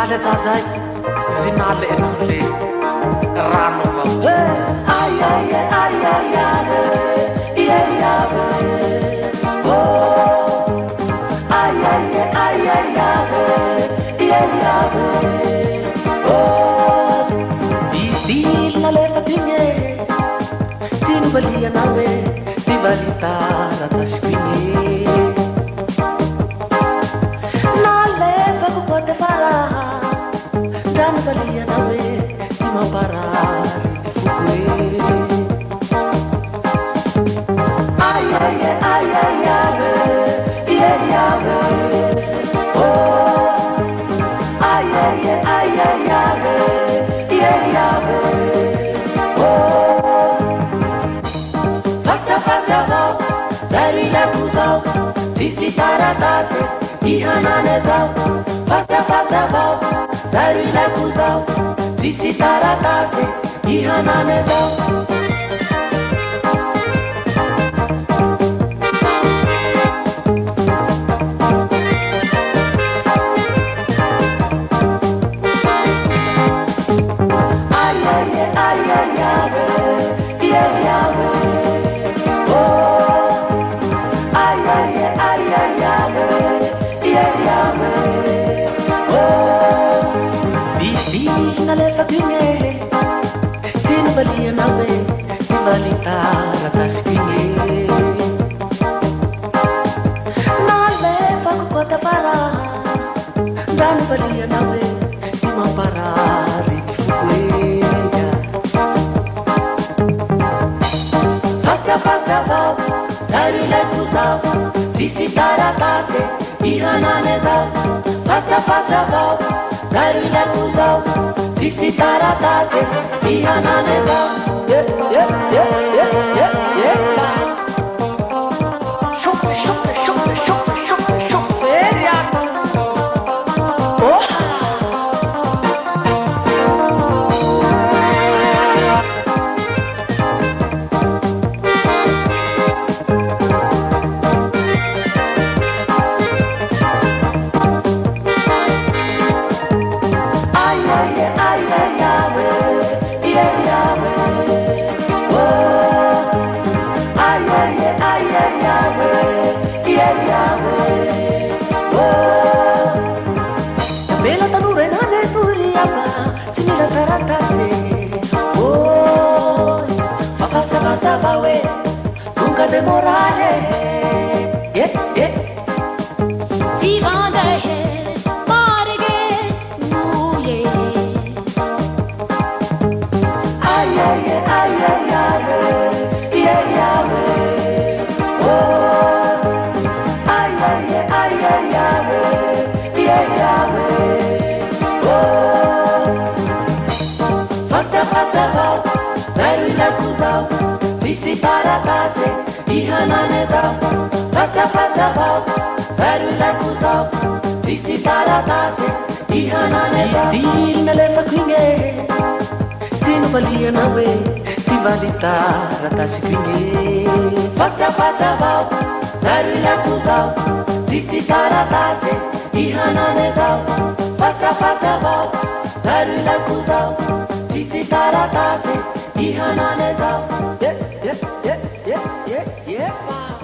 Finale zazay, finale enule, rano va. Ay ay ay ay ay ay oh, ay ay ay ay ay oh, isil na lefatine, sinubaliya nawe, di balita ratas kini. Dan balia nawe di maparar di fukue. Ay ay ay ay ay oh, ay ay ay ay oh, passa val, zari la kuzau, sisi taratase, ihananezau, passa val. Zari la kuzau, sisi taratase, ihananezau. Ay ay ay ay ay oh, ay ay ay ay oh. Na lefa kine, sinubaliya nawe, di balita ratas kine. Na lefa ko kota para, dan baliya nawe, di maparari di fukueya. Passa val, zari le kuzau, sisi taratase, ihananezau. Passa val, zari le kuzau, sisi taratase, ihananezau. Chupe, chupe, chupe, chupe, chupe, chupe, oh. Bella tanura in ane turiaba, sinila taratase. Oh, ma passa bawe, nunca demorare. Yeah, yeah. Ti vande marge nuye. Ay ay ay ay ay oh, ay ay ay ay oh, passa val, zari la kuzau, sisi taratase, ihananezau. Passa val, zari la kuzau, sisi taratase, ihananezau. Istil na lefa kine, sinubaliya nawe, di balita ratas kine. Passa val, zari la kuzau, sisi taratase, ihananezau. Passa val, zari la kuzau, sisi taratase, ihananezau. Yeah.